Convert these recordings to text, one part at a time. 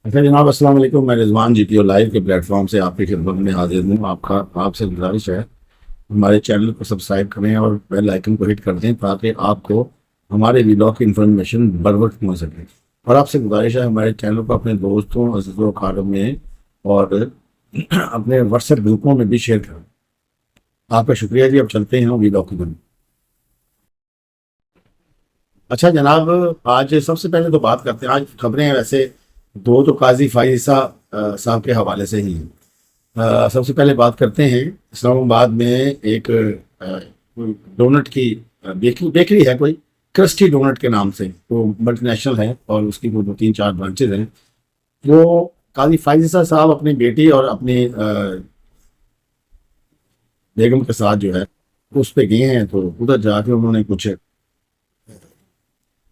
اچھا جناب، السلام علیکم. میں رضوان جی پی او لائیو کے پلیٹ فارم سے آپ کی خدمت میں حاضر ہوں. آپ سے گزارش ہے ہمارے چینل کو سبسکرائب کریں اور بیل آئکن کو ہٹ کر دیں تاکہ آپ کو ہمارے ویلاگ کی انفارمیشن بر وقت پہنچ سکے. اور آپ سے گزارش ہے ہمارے چینل کو اپنے دوستوں، عزیزوں و اقارب میں اور اپنے واٹس ایپ گروپوں میں بھی شیئر کریں. آپ کا شکریہ جی. اب چلتے ہیں ویلاگ کی طرف. اچھا جناب، آج سب سے پہلے تو بات کرتے ہیں. آج خبریں ویسے دو تو قاضی فائز صاحب کے حوالے سے ہی ہیں. سب سے پہلے بات کرتے ہیں اسلام آباد میں ایک ڈونٹ کی بیکری ہے، کوئی کرسٹی ڈونٹ کے نام سے. وہ ملٹی نیشنل ہے اور اس کی وہ 2-3-4 برانچز ہیں. وہ قاضی فائز صاحب اپنی بیٹی اور اپنی بیگم کے ساتھ جو ہے اس پہ گئے ہیں. تو ادھر جا کے انہوں نے کچھ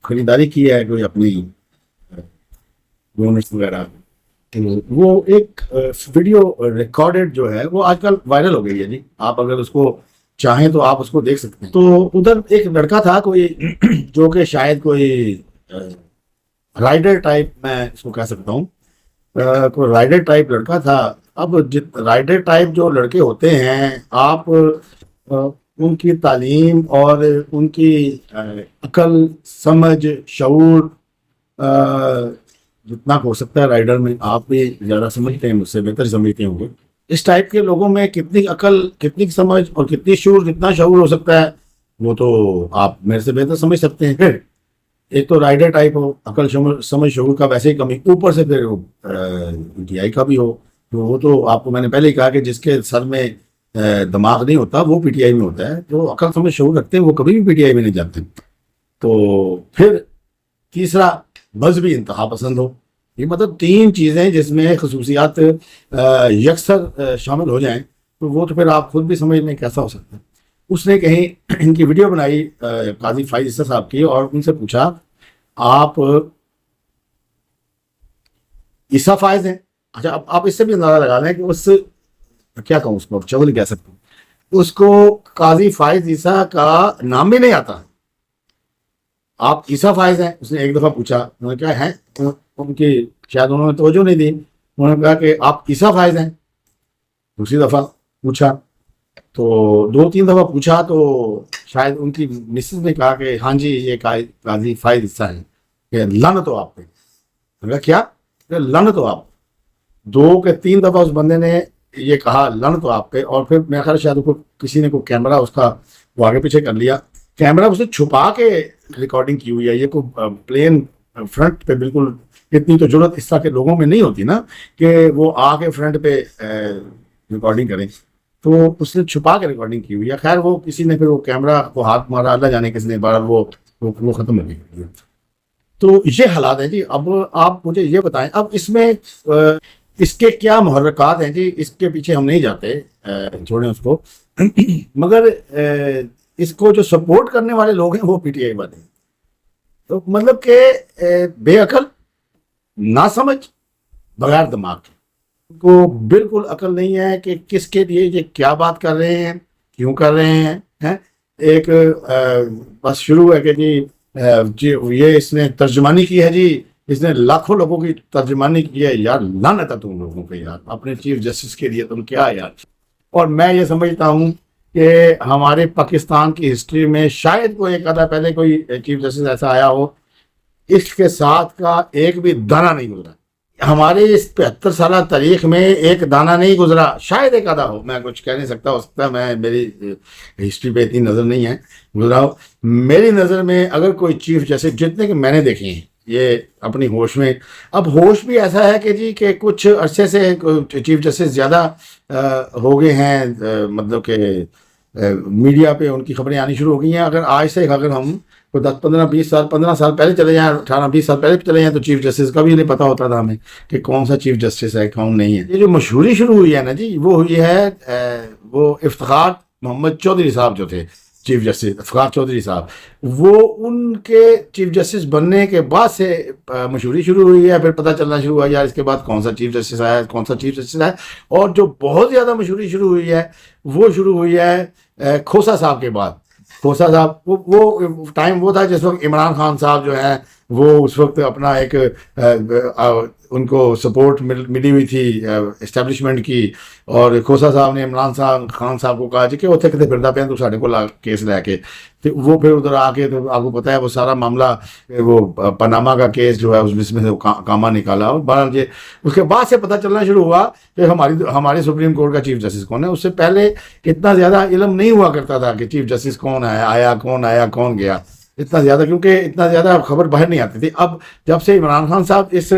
خریداری کی ہے، کوئی اپنی ڈونٹس وغیرہ. وہ ایک ویڈیو ریکارڈڈ جو ہے وہ آج کل وائرل ہو گئی ہے جی. آپ اگر اس کو چاہیں تو آپ اس کو دیکھ سکتے ہیں. تو ادھر ایک لڑکا تھا کوئی جو کہ شاید کوئی رائڈر ٹائپ، میں اس کو کہہ سکتا ہوں، کوئی رائڈر ٹائپ لڑکا تھا. اب رائڈر ٹائپ جو لڑکے ہوتے ہیں، آپ ان کی تعلیم اور ان کی عقل، سمجھ، شعور جتنا ہو سکتا ہے رائڈر میں، آپ بھی زیادہ سمجھتے ہیں، مجھ سے بہتر سمجھتے ہوں گے. اس ٹائپ کے لوگوں میں کتنی عقل، کتنی سمجھ اور کتنی شعور، جتنا شعور ہو سکتا ہے وہ تو آپ میرے سے بہتر سمجھ سکتے ہیں. پھر ایک تو رائڈر ٹائپ ہو، عقل، سمجھ، شعور کا ویسے ہی کمی، اوپر سے پھر پی ٹی آئی کا بھی ہو. تو وہ تو آپ کو میں نے پہلے ہی کہا کہ جس کے سر میں دماغ نہیں ہوتا وہ پی ٹی آئی میں ہوتا ہے. جو عقل، سمجھ، شعور رکھتے ہیں وہ کبھی بھی پی ٹی آئی میں نہیں جاتے. تو پھر تیسرا، مذہبی انتہا پسند ہو. یہ مطلب 3 چیزیں جس میں خصوصیات یکسر شامل ہو جائیں تو وہ تو پھر آپ خود بھی سمجھ لیں کیسا ہو سکتا ہے. اس نے کہیں ان کی ویڈیو بنائی قاضی فائز صاحب کی اور ان سے پوچھا، آپ عیسیٰ فائز ہیں؟ اچھا، اب آپ اس سے بھی اندازہ لگا لیں کہ اس کیا کہوں، اس کو چغل کہہ سکتے ہیں. اس کو قاضی فائز عیسیٰ کا نام بھی نہیں آتا. آپ عیسیٰ فائز ہیں؟ اس نے ایک دفعہ پوچھا. انہوں نے کہا ہیں، ان کی شاید انہوں نے توجہ نہیں دی. انہوں نے کہا کہ آپ عیسیٰ فائز ہیں. دوسری دفعہ پوچھا تو 2-3 دفعہ پوچھا تو شاید ان کی مسز نے کہا کہ ہاں جی یہ قاضی فائز عیسیٰ ہیں. کہ لعنت ہو آپ پہ. میں نے کہا کیا؟ کہ لعنت ہو آپ. 2 کہ 3 دفعہ اس بندے نے یہ کہا لعنت ہو آپ پہ. اور پھر میرا خیال شاید کسی نے کوئی کیمرہ اس کا وہ آگے پیچھے کر لیا. کیمرہ اسے چھپا کے ریکارڈنگ کی ہوئی ہے. یہ کوئی پلین فرنٹ پہ، بالکل اتنی تو ضرورت اس طرح کے لوگوں میں نہیں ہوتی نا کہ وہ آ کے فرنٹ پہ ریکارڈنگ کریں. تو اس نے چھپا کے ریکارڈنگ کی ہوئی ہے. خیر وہ کسی نے پھر وہ کیمرہ کو ہاتھ مارا، اللہ جانے کس نے بار وہ ختم ہو گئی. تو یہ حالات ہیں جی. اب آپ مجھے یہ بتائیں، اب اس میں اس کے کیا محرکات ہیں جی. اس کے پیچھے ہم نہیں جاتے، چھوڑیں اس کو. مگر اس کو جو سپورٹ کرنے والے لوگ ہیں وہ پی ٹی آئی والے ہیں. تو مطلب کہ بے عقل، ناسمجھ، بغیر دماغ کے. کو بالکل عقل نہیں ہے کہ کس کے لیے یہ کیا بات کر رہے ہیں، کیوں کر رہے ہیں. ایک بس شروع ہے کہ جی یہ اس نے ترجمانی کی ہے جی، اس نے لاکھوں لوگوں کی ترجمانی کی ہے. یار لعنت ہے تم لوگوں پہ یار، اپنے چیف جسٹس کے لیے تم کیا یار. اور میں یہ سمجھتا ہوں کہ ہمارے پاکستان کی ہسٹری میں شاید کوئی ایک آدھا پہلے کوئی چیف جسٹس ایسا آیا ہو اس کے ساتھ کا ایک بھی دانہ نہیں گزرا. ہمارے اس 75 سالہ تاریخ میں ایک دانہ نہیں گزرا. شاید ایک آدھا ہو، میں کچھ کہہ نہیں سکتا، ہو سکتا ہے میں میری ہسٹری پہ اتنی نظر نہیں ہے گزرا ہو. میری نظر میں اگر کوئی چیف جسٹس جتنے کہ میں نے دیکھے ہیں یہ اپنی ہوش میں، اب ہوش بھی ایسا ہے کہ جی کہ کچھ عرصے سے چیف جسٹس زیادہ ہو گئے ہیں، مطلب کہ میڈیا پہ ان کی خبریں آنی شروع ہو گئی ہیں. اگر آج سے اگر ہم 15 سال پہلے چلے جائیں، 18-20 سال پہلے چلے جائیں تو چیف جسٹس کا بھی نہیں پتا ہوتا تھا ہمیں کہ کون سا چیف جسٹس ہے کون نہیں ہے. یہ جو مشہوری شروع ہوئی ہے نا جی، وہ ہوئی ہے وہ افتخار محمد چودھری صاحب جو تھے چیف جسٹس، افتخار چودھری صاحب، وہ ان کے چیف جسٹس بننے کے بعد سے مشہوری شروع ہوئی ہے. پھر پتہ چلنا شروع ہوا یار اس کے بعد کون سا چیف جسٹس آیا، کون سا چیف جسٹس آیا. اور جو بہت زیادہ مشہوری شروع ہوئی ہے وہ شروع ہوئی ہے کھوسا صاحب کے بعد. کھوسا صاحب وہ ٹائم وہ تھا جس وقت عمران خان صاحب جو ہیں وہ اس وقت اپنا ایک ان کو سپورٹ ملی ہوئی تھی اسٹیبلشمنٹ کی, اور کھوسا صاحب نے عمران خان صاحب کو کہا جی کہ اتنے کتنے پھردا پہ تو ساڈے کو کیس لے کے, تو وہ پھر ادھر آ کے, تو آپ کو پتہ ہے وہ سارا معاملہ, وہ پاناما کا کیس جو ہے اس میں سے کاما نکالا, اور بہرحال یہ اس کے بعد سے پتہ چلنا شروع ہوا کہ ہماری سپریم کورٹ کا چیف جسٹس کون ہے. اس سے پہلے اتنا زیادہ علم نہیں ہوا کرتا تھا کہ چیف جسٹس کون ہے, آیا کون گیا, اتنا زیادہ, کیونکہ اتنا زیادہ خبر باہر نہیں آتی تھی. اب جب سے عمران خان صاحب اس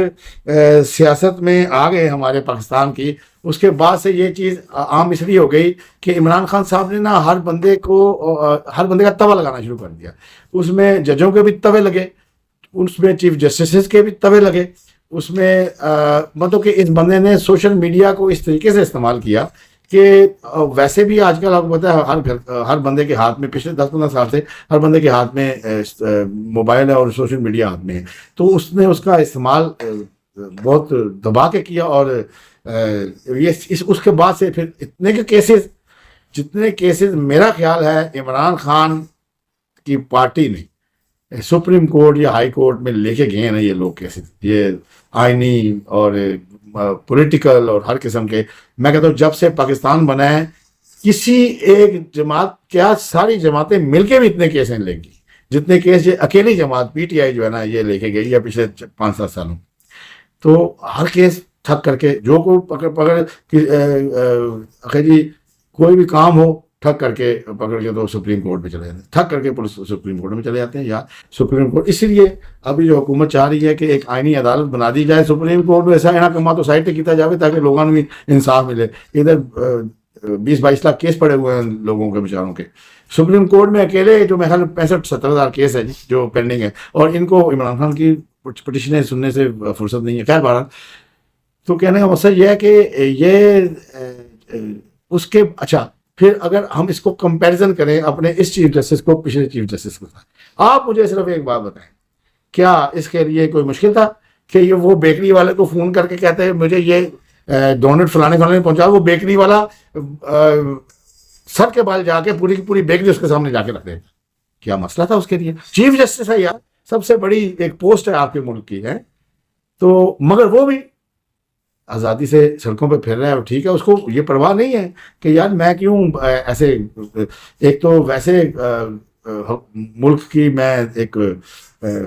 سیاست میں آ گئے ہمارے پاکستان کی, اس کے بعد سے یہ چیز عام اس لیے ہو گئی کہ عمران خان صاحب نے نا ہر بندے کا توے لگانا شروع کر دیا. اس میں ججوں کے بھی توے لگے, اس میں چیف جسٹس کے بھی توے لگے, اس میں مطلب کہ اس بندے نے سوشل میڈیا کو اس طریقے سے استعمال کیا کہ ویسے بھی آج کل آپ کو پتہ ہے ہر بندے کے ہاتھ میں, پچھلے 10-15 سال سے ہر بندے کے ہاتھ میں موبائل ہے اور سوشل میڈیا ہاتھ میں ہے, تو اس نے اس کا استعمال بہت دبا کے کیا. اور یہ اس کے بعد سے پھر جتنے کیسز میرا خیال ہے عمران خان کی پارٹی نے سپریم کورٹ یا ہائی کورٹ میں لے کے گئے ہیں نا, یہ لوگ کیسز, یہ آئینی اور پولیٹیکل اور ہر قسم کے, میں کہتا ہوں جب سے پاکستان بنا ہے کسی ایک جماعت, کیا ساری جماعتیں مل کے بھی اتنے کیس نہیں لیں گی جتنے کیس یہ اکیلی جماعت پی ٹی آئی جو ہے نا یہ لے کے گئی ہے پچھلے 5-7 سالوں. تو ہر کیس ٹھک کر کے جو کو پکڑ جی کوئی بھی کام ہو ٹھک کر کے پکڑ کے تو سپریم کورٹ میں چلے جاتے ہیں, ٹھک کر کے پولیس سپریم کورٹ میں چلے جاتے ہیں یا سپریم کورٹ. اسی لیے ابھی جو حکومت چاہ رہی ہے کہ ایک آئینی عدالت بنا دی جائے سپریم کورٹ میں, ایسا یہاں کما تو سائڈ پہ کیا جائے تاکہ لوگوں بھی انصاف ملے. ادھر 20-22 لاکھ کیس پڑے ہوئے ہیں لوگوں کے بیچاروں کے, سپریم کورٹ میں اکیلے جو میرے خیال 65-70 ہزار کیس ہے جو پینڈنگ ہے, اور ان کو عمران خان کی پٹیشنیں سننے سے فرصت نہیں ہے. خیر بہرحال تو کہنے کا مقصد یہ ہے کہ یہ اس کے اچھا پھر اگر ہم اس کو کمپیریزن کریں اپنے اس چیف جسٹس کو پچھلے چیف جسٹس کے ساتھ, آپ مجھے صرف ایک بات بتائیں, کیا اس کے لیے کوئی مشکل تھا کہ یہ وہ بیکری والے کو فون کر کے کہتے ہیں مجھے یہ ڈونٹ فلانے پہنچا, وہ بیکری والا سر کے بال جا کے پوری کی پوری بیکری اس کے سامنے جا کے رکھ دے گا؟ کیا مسئلہ تھا اس کے لیے؟ چیف جسٹس ہے یار, سب سے بڑی ایک پوسٹ ہے آپ کے ملک کی ہے, تو مگر وہ بھی آزادی سے سڑکوں پہ پھر رہا ہے, ٹھیک ہے, اس کو یہ پرواہ نہیں ہے کہ یار میں کیوں ایسے, ایک تو ویسے ملک کی میں ایک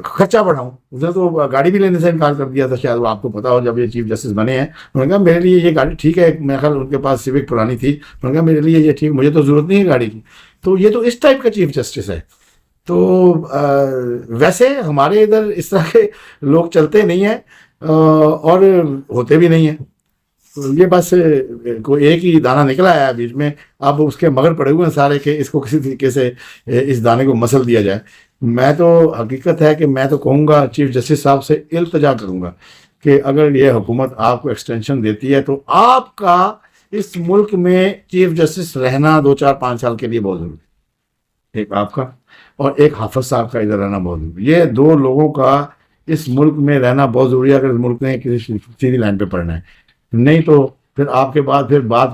خرچہ بڑھاؤں. اس نے تو گاڑی بھی لینے سے انکار کر دیا تھا, شاید وہ آپ کو پتا ہو, جب یہ چیف جسٹس بنے ہیں انہوں نے کہا میرے لیے یہ گاڑی ٹھیک ہے, میرے خیال ان کے پاس سیوک پرانی تھی, انہوں نے کہا میرے لیے یہ ٹھیک, مجھے تو ضرورت نہیں ہے گاڑی کی. تو یہ تو اس ٹائپ کا چیف جسٹس ہے. تو ویسے ہمارے ادھر اس طرح کے لوگ چلتے نہیں ہیں اور ہوتے بھی نہیں ہیں. یہ بس کوئی ایک ہی دانہ نکلا ہے بیچ میں, اب اس کے مگر پڑے ہوئے ہیں سارے کہ اس کو کسی طریقے سے اس دانے کو مسل دیا جائے. میں تو حقیقت ہے کہ میں تو کہوں گا چیف جسٹس صاحب سے التجا کروں گا کہ اگر یہ حکومت آپ کو ایکسٹینشن دیتی ہے تو آپ کا اس ملک میں چیف جسٹس رہنا 2-4-5 سال کے لیے بہت ضروری ہے. ایک آپ کا اور ایک حافظ صاحب کا ادھر رہنا بہت ضروری ہے. یہ دو لوگوں کا اس ملک میں رہنا بہت ضروری ہے اگر اس ملک نے کسی سیدھی لائن پہ پڑھنا ہے. نہیں تو پھر آپ کے بعد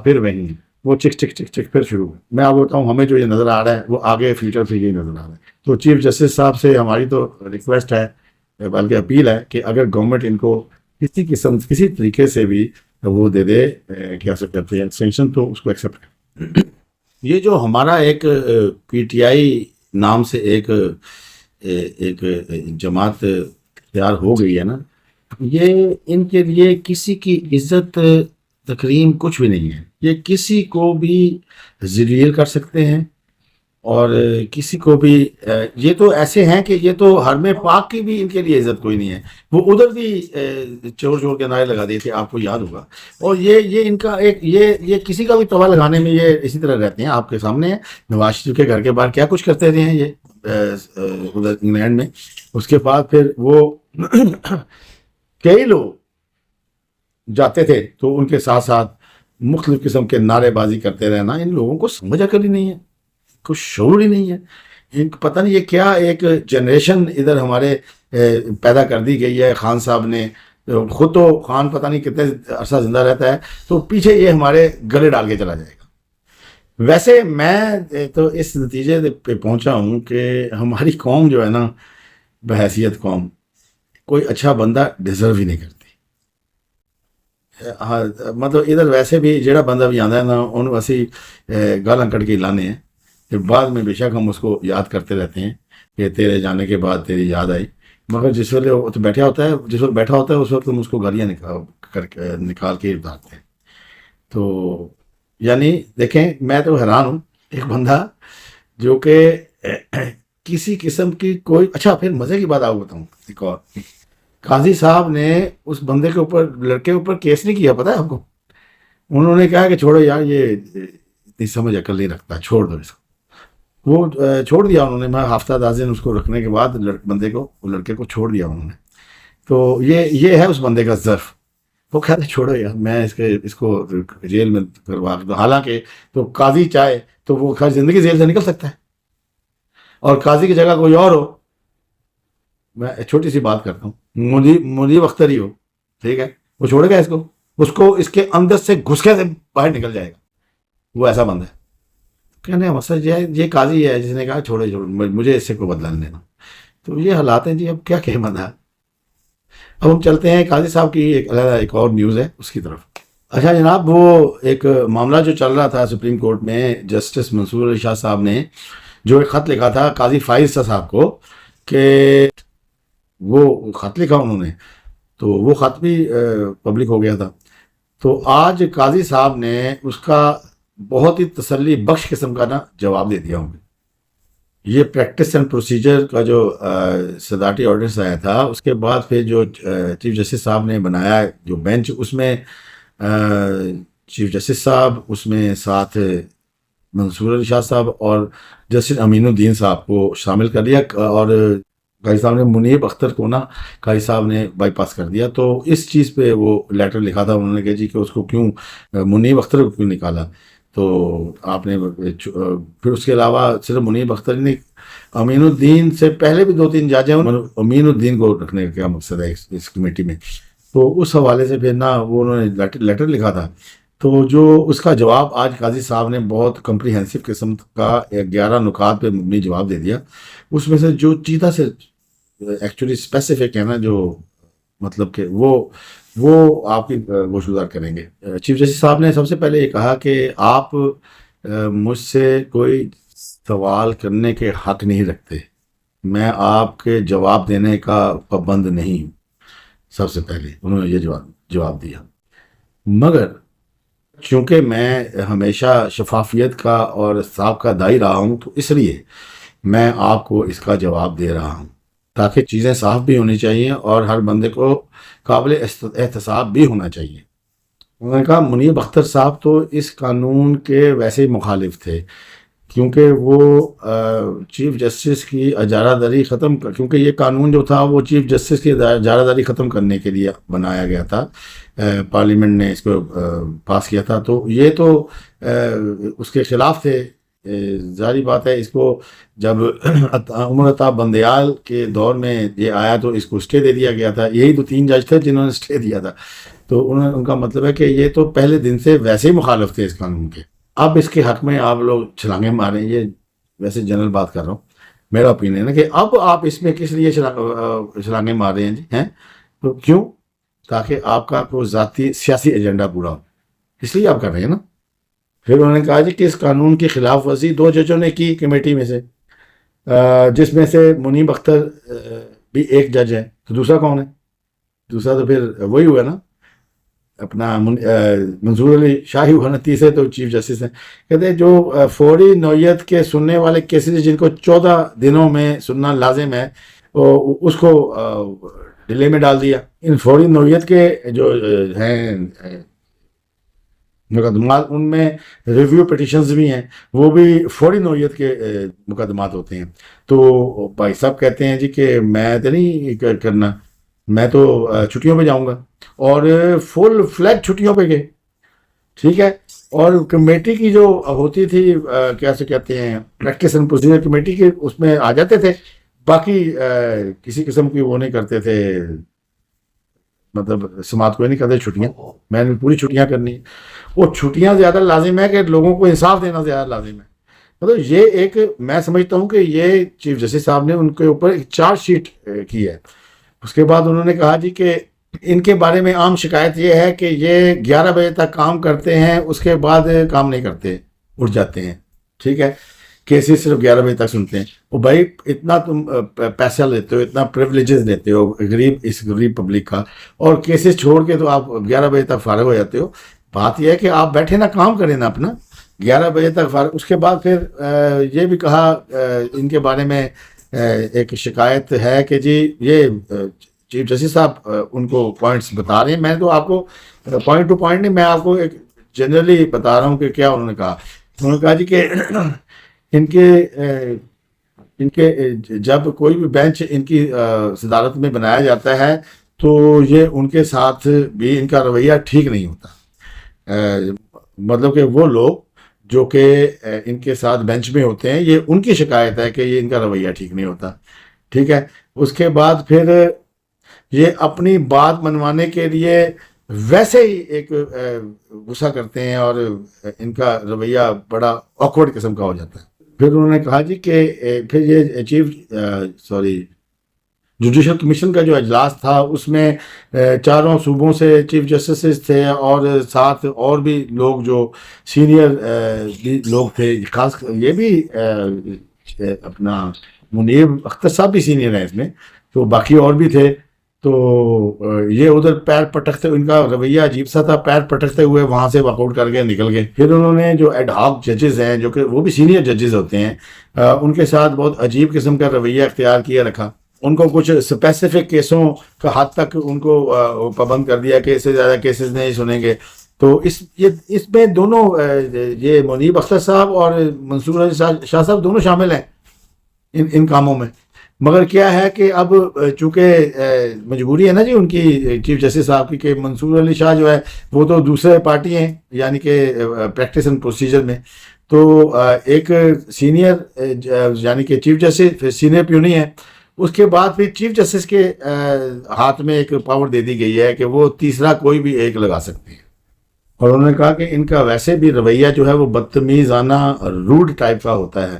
پھر وہیں وہ چک چک چک چک پھر شروع ہے. میں آپ کو بتاؤں ہمیں جو یہ نظر آ رہا ہے وہ آگے فیوچر سے یہی نظر آ رہا ہے. تو چیف جسٹس صاحب سے ہماری تو ریکویسٹ ہے, بلکہ اپیل ہے کہ اگر گورنمنٹ ان کو کسی طریقے سے بھی وہ دے دے کیا سے کہتے ہیں ایکسٹینشن, تو اس کو ایکسیپٹ کریں. یہ جو ہمارا ایک پی ٹی آئی نام سے ایک جماعت تیار ہو گئی ہے نا, یہ ان کے لیے کسی کی عزت تکریم کچھ بھی نہیں ہے. یہ کسی کو بھی ذلیل کر سکتے ہیں اور کسی کو بھی, یہ تو ایسے ہیں کہ یہ تو حرم پاک کی بھی ان کے لیے عزت کوئی نہیں ہے. وہ ادھر بھی چور کے نعرے لگا دیے تھے, آپ کو یاد ہوگا. اور یہ ان کا ایک یہ کسی کا بھی توبہ لگانے میں یہ اسی طرح رہتے ہیں. آپ کے سامنے ہیں نواز شریف کے گھر کے باہر کیا کچھ کرتے رہے ہیں یہ ادھر انگلینڈ میں. اس کے بعد پھر وہ کئی لوگ جاتے تھے تو ان کے ساتھ ساتھ مختلف قسم کے نعرے بازی کرتے رہنا. ان لوگوں کو سمجھ عقل ہی نہیں ہے, کچھ شعور ہی نہیں ہے. ان کو پتہ نہیں یہ کیا ایک جنریشن ادھر ہمارے پیدا کر دی گئی ہے. خان صاحب نے خود تو, خان پتہ نہیں کتنے عرصہ زندہ رہتا ہے, تو پیچھے یہ ہمارے گلے ڈال کے چلا جائے گا. ویسے میں تو اس نتیجے پہ پہنچا ہوں کہ ہماری قوم جو ہے نا, بحیثیت قوم, کوئی اچھا بندہ ڈیزرو ہی نہیں کرتی. ہاں مطلب ادھر ویسے بھی جڑا بندہ بھی آتا ہے نا انہوں اسی گالاں کٹ کے لانے ہیں، پھر بعد میں بے شک ہم اس کو یاد کرتے رہتے ہیں کہ تیرے جانے کے بعد تیری یاد آئی، مگر جس وقت وہ تو بیٹھا ہوتا ہے، جس وقت بیٹھا ہوتا ہے اس وقت ہم اس کو گالیاں نکال کے اتارتے ہیں۔ تو یعنی دیکھیں میں تو حیران ہوں، ایک بندہ جو کہ کسی قسم کی کوئی، اچھا پھر مزے کی بات آپ کو بتاؤں ایک اور، قاضی صاحب نے اس بندے کے اوپر، لڑکے کے اوپر کیس نہیں کیا، پتہ ہے آپ کو؟ انہوں نے کہا کہ چھوڑو یار یہ اتنی سمجھ عقل نہیں رکھتا، چھوڑ دو اس کو۔ وہ چھوڑ دیا انہوں نے، میں ہفتہ 10 دن اس کو رکھنے کے بعد بندے کو، وہ لڑکے کو چھوڑ دیا انہوں نے۔ تو یہ ہے اس بندے کا ظرف۔ وہ کہتے چھوڑو یار میں اس کو جیل میں کروا کے دوں، حالانکہ تو قاضی چاہے تو وہ خیر زندگی جیل سے نکل سکتا ہے، اور قاضی کی جگہ کوئی اور ہو، میں چھوٹی سی بات کرتا ہوں، منیب اختر ہی ہو، ٹھیک ہے، وہ چھوڑے گا اس کو اس کے اندر سے گھسکے سے باہر نکل جائے گا، وہ ایسا بندہ ہے۔ کہنے کا مسئلہ یہ قاضی ہے جس نے کہا چھوڑے مجھے اس سے کوئی بدلا نہیں دینا۔ تو یہ حالات ہیں جی، اب کیا کہ بندہ۔ اب ہم چلتے ہیں قاضی صاحب کی ایک علیحدہ ایک اور نیوز ہے اس کی طرف۔ اچھا جناب، وہ ایک معاملہ جو چل رہا تھا سپریم کورٹ میں، جسٹس منصور علی شاہ صاحب نے جو ایک خط لکھا تھا قاضی فائز صاحب کو، کہ وہ خط لکھا انہوں نے، تو وہ خط بھی پبلک ہو گیا تھا۔ تو آج قاضی صاحب نے اس کا بہت ہی تسلی بخش قسم کا نا جواب دے دیا ہوں گے۔ یہ پریکٹس اینڈ پروسیجر کا جو صدارتی آرڈرز آیا تھا، اس کے بعد پھر جو چیف جسٹس صاحب نے بنایا جو بینچ، اس میں چیف جسٹس صاحب، اس میں ساتھ منصور علی شاہ صاحب اور جسٹس امین الدین صاحب کو شامل کر لیا، اور قاضی صاحب نے منیب اختر کو نا قاضی صاحب نے بائی پاس کر دیا۔ تو اس چیز پہ وہ لیٹر لکھا تھا انہوں نے کہ جی کہ اس کو کیوں منیب اختر کو کیوں نکالا۔ تو آپ نے پھر اس کے علاوہ صرف منیب اختر نہیں، امین الدین سے پہلے بھی 2-3 جج ہیں، امین الدین کو رکھنے کا کیا مقصد ہے اس کمیٹی میں؟ تو اس حوالے سے پھر نا وہ انہوں نے لیٹر لکھا تھا۔ تو جو اس کا جواب آج قاضی صاحب نے بہت کمپریہنسو قسم کا 11 نکات پہ مبنی جواب دے دیا۔ اس میں سے جو چیتا سے ایکچولی اسپیسیفک ہے نا، جو مطلب کہ وہ آپ کی گوش گزار کریں گے۔ چیف جسٹس صاحب نے سب سے پہلے یہ کہا کہ آپ مجھ سے کوئی سوال کرنے کے حق نہیں رکھتے، میں آپ کے جواب دینے کا پابند نہیں ہوں۔ سب سے پہلے انہوں نے یہ جواب دیا، مگر چونکہ میں ہمیشہ شفافیت کا اور صاحب کا دائی رہا ہوں، تو اس لیے میں آپ کو اس کا جواب دے رہا ہوں، تاکہ چیزیں صاف بھی ہونی چاہیے اور ہر بندے کو قابل احتساب بھی ہونا چاہیے۔ انہوں نے کہا منیب اختر صاحب تو اس قانون کے ویسے ہی مخالف تھے، کیونکہ وہ چیف جسٹس کی اجارہ داری کیونکہ یہ قانون جو تھا وہ چیف جسٹس کی اجارہ داری ختم کرنے کے لیے بنایا گیا تھا، پارلیمنٹ نے اس کو پاس کیا تھا، تو یہ تو اس کے خلاف تھے۔ ظاہری بات ہے، اس کو جب عمر عطاب بندیال کے دور میں یہ آیا تو اس کو اسٹے دے دیا گیا تھا، یہی 2-3 جج تھے جنہوں نے اسٹے دیا تھا۔ تو ان کا مطلب ہے کہ یہ تو پہلے دن سے ویسے ہی مخالف تھے اس قانون کے۔ اب اس کے حق میں آپ لوگ چھلانگیں ماریں، یہ ویسے جنرل بات کر رہا ہوں، میرا اوپینین ہے کہ اب آپ اس میں کس لیے چھلانگیں مار رہے ہیں جی، ہیں تو کیوں؟ تاکہ آپ کا کوئی ذاتی سیاسی ایجنڈا پورا ہو، اس لیے آپ کر رہے ہیں نا۔ پھر انہوں نے کہا جی کہ اس قانون کی خلاف ورزی 2 ججوں نے کی کمیٹی میں سے، جس میں سے منیب اختر بھی ایک جج ہے، تو دوسرا کون ہے؟ دوسرا تو پھر وہی ہوا نا، اپنا منصور علی شاہ ہی ہوا نا، تیسرے تو چیف جسٹس ہیں۔ کہتے ہیں جو فوری نوعیت کے سننے والے کیسز جن کو 14 دنوں میں سننا لازم ہے، اس کو ڈیلے میں ڈال دیا۔ ان فوری نوعیت کے جو ہیں مقدمات، ان میں ریویو پٹیشنز بھی ہیں، وہ بھی فوری نوعیت کے مقدمات ہوتے ہیں۔ تو بھائی صاحب کہتے ہیں جی کہ میں تو نہیں کرنا، میں تو چھٹیوں پہ جاؤں گا، اور فل فلیگ چھٹیوں پہ گئے، ٹھیک ہے۔ اور کمیٹی کی جو ہوتی تھی کیسے کہتے ہیں پریکٹس اینڈ پروسیجر کمیٹی کے، اس میں آ جاتے تھے، باقی کسی قسم کی وہ نہیں کرتے تھے، مطلب سماعت کوئی نہیں کرتے چھٹیاں، میں نے پوری چھٹیاں کرنی ہیں۔ وہ چھٹیاں زیادہ لازم ہے کہ لوگوں کو انصاف دینا زیادہ لازم ہے۔ مطلب یہ ایک، میں سمجھتا ہوں کہ یہ چیف جسٹس صاحب نے ان کے اوپر ایک چارج شیٹ کی ہے۔ اس کے بعد انہوں نے کہا جی کہ ان کے بارے میں عام شکایت یہ ہے کہ یہ 11 بجے تک کام کرتے ہیں، اس کے بعد کام نہیں کرتے، اٹھ جاتے ہیں، ٹھیک ہے، کیسز صرف 11 بجے تک سنتے ہیں۔ وہ بھائی اتنا تم پیسہ لیتے ہو، اتنا پریولیجز لیتے ہو غریب پبلک کا، اور کیسز چھوڑ کے تو آپ 11 بجے تک فارغ ہو جاتے ہو۔ بات یہ ہے کہ آپ بیٹھے نا، کام کریں نا اپنا 11 بجے تک فارغ۔ اس کے بعد پھر یہ بھی کہا ان کے بارے میں ایک شکایت ہے کہ جی یہ چیف جسٹس صاحب ان کو پوائنٹس بتا رہے ہیں، میں تو آپ کو پوائنٹ ٹو پوائنٹ نہیں، میں آپ کو ایک جنرلی بتا رہا ہوں کہ کیا انہوں نے کہا۔ انہوں نے کہا جی کہ ان کے جب کوئی بھی بینچ ان کی صدارت میں بنایا جاتا ہے تو یہ ان کے ساتھ بھی ان کا رویہ ٹھیک نہیں ہوتا، مطلب کہ وہ لوگ جو کہ ان کے ساتھ بینچ میں ہوتے ہیں، یہ ان کی شکایت ہے کہ یہ ان کا رویہ ٹھیک نہیں ہوتا، ٹھیک ہے۔ اس کے بعد پھر یہ اپنی بات منوانے کے لیے ویسے ہی ایک غصہ کرتے ہیں، اور ان کا رویہ بڑا آکورڈ قسم کا ہو جاتا ہے۔ پھر انہوں نے کہا جی کہ پھر یہ جوڈیشل کمیشن کا جو اجلاس تھا، اس میں 4 صوبوں سے چیف جسٹسز تھے، اور ساتھ اور بھی لوگ جو سینئر لوگ تھے، خاص یہ بھی اپنا منیر اختر صاحب بھی سینئر ہیں اس میں، تو باقی اور بھی تھے۔ تو یہ ادھر پیر پٹکتے، ان کا رویہ عجیب سا تھا، پیر پٹکتے ہوئے وہاں سے واک آؤٹ کر کے نکل گئے۔ پھر انہوں نے جو ایڈ ہاک ججز ہیں، جو کہ وہ بھی سینئر ججز ہوتے ہیں، ان کے ساتھ بہت عجیب قسم کا رویہ اختیار کیا رکھا۔ ان کو کچھ اسپیسیفک کیسوں کا حد تک ان کو پابند کر دیا کہ اس سے زیادہ کیسز نہیں سنیں گے۔ تو اس میں دونوں یہ منیب اختر صاحب اور منصور علی شاہ صاحب دونوں شامل ہیں ان کاموں میں۔ مگر کیا ہے کہ اب چونکہ مجبوری ہے نا جی ان کی، چیف جسٹس صاحب کی، کہ منصور علی شاہ جو ہے وہ تو دوسرے پارٹی ہیں، یعنی کہ پریکٹس اینڈ پروسیجر میں، تو ایک سینئر یعنی کہ چیف جسٹس پھر سینئر پیونی ہے، اس کے بعد پھر چیف جسٹس کے ہاتھ میں ایک پاور دے دی گئی ہے کہ وہ تیسرا کوئی بھی ایک لگا سکتے ہیں۔ اور انہوں نے کہا کہ ان کا ویسے بھی رویہ جو ہے وہ بدتمیزانہ روڈ ٹائپ کا ہوتا ہے۔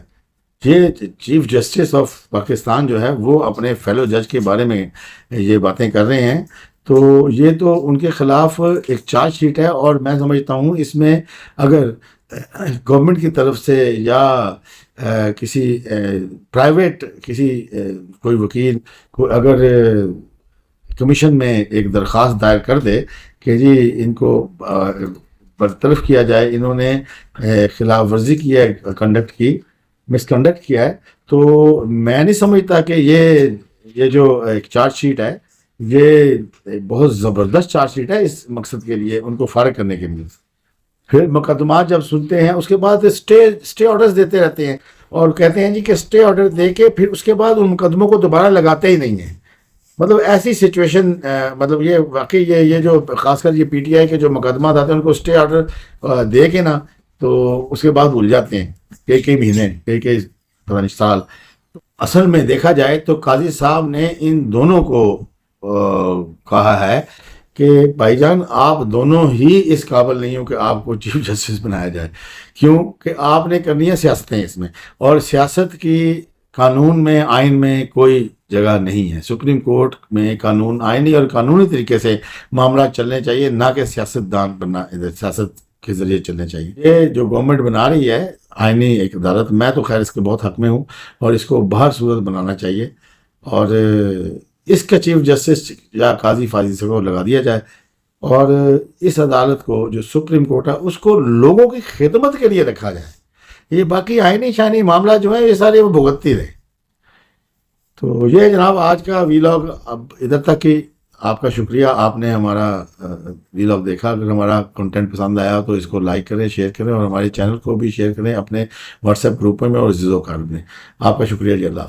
یہ چیف جسٹس آف پاکستان جو ہے وہ اپنے فیلو جج کے بارے میں یہ باتیں کر رہے ہیں، تو یہ تو ان کے خلاف ایک چارج شیٹ ہے، اور میں سمجھتا ہوں اس میں اگر گورنمنٹ کی طرف سے یا کسی پرائیویٹ کوئی وکیل اگر کمیشن میں ایک درخواست دائر کر دے کہ جی ان کو برطرف کیا جائے، انہوں نے خلاف ورزی کی ہے، مس کنڈکٹ کیا ہے، تو میں نہیں سمجھتا کہ یہ جو ایک چارج شیٹ ہے یہ بہت زبردست چارج شیٹ ہے اس مقصد کے لیے، ان کو فارغ کرنے کے لیے۔ پھر مقدمات جب سنتے ہیں اس کے بعد اسٹے آرڈرز دیتے رہتے ہیں، اور کہتے ہیں جی کہ اسٹے آرڈر دے کے پھر اس کے بعد ان مقدموں کو دوبارہ لگاتے ہی نہیں ہیں۔ مطلب ایسی سچویشن، مطلب یہ واقعی یہ جو خاص کر یہ پی ٹی آئی کے جو مقدمات آتے ہیں ان کو اسٹے آرڈر دے کے نا، تو اس کے بعد بھول جاتے ہیں کئی مہینے، کئی پتہ نہیں سال۔ اصل میں دیکھا جائے تو قاضی صاحب نے ان دونوں کو کہا ہے کہ بھائی جان آپ دونوں ہی اس قابل نہیں ہو کہ آپ کو چیف جسٹس بنایا جائے، کیوں کہ آپ نے کرنی ہے سیاستیں اس میں، اور سیاست کی قانون میں، آئین میں کوئی جگہ نہیں ہے۔ سپریم کورٹ میں قانون، آئینی اور قانونی طریقے سے معاملات چلنے چاہیے، نہ کہ سیاست کے ذریعے چلنے چاہیے۔ یہ جو گورنمنٹ بنا رہی ہے آئینی ایک عدالت، میں تو خیر اس کے بہت حق میں ہوں، اور اس کو بہر صورت بنانا چاہیے، اور اس کا چیف جسٹس یا قاضی فاضی سے کو لگا دیا جائے، اور اس عدالت کو جو سپریم کورٹ ہے اس کو لوگوں کی خدمت کے لیے رکھا جائے۔ یہ باقی آئینی شائنی معاملات جو ہیں یہ سارے وہ بھگتتی رہے۔ تو یہ جناب آج کا ویلاگ اب ادھر تک ہی۔ آپ کا شکریہ، آپ نے ہمارا ویلاگ دیکھا۔ اگر ہمارا کنٹینٹ پسند آیا تو اس کو لائک کریں، شیئر کریں، اور ہمارے چینل کو بھی شیئر کریں اپنے واٹس ایپ گروپ میں اور زیزو کارڈ میں۔ آپ کا شکریہ جی، اللہ۔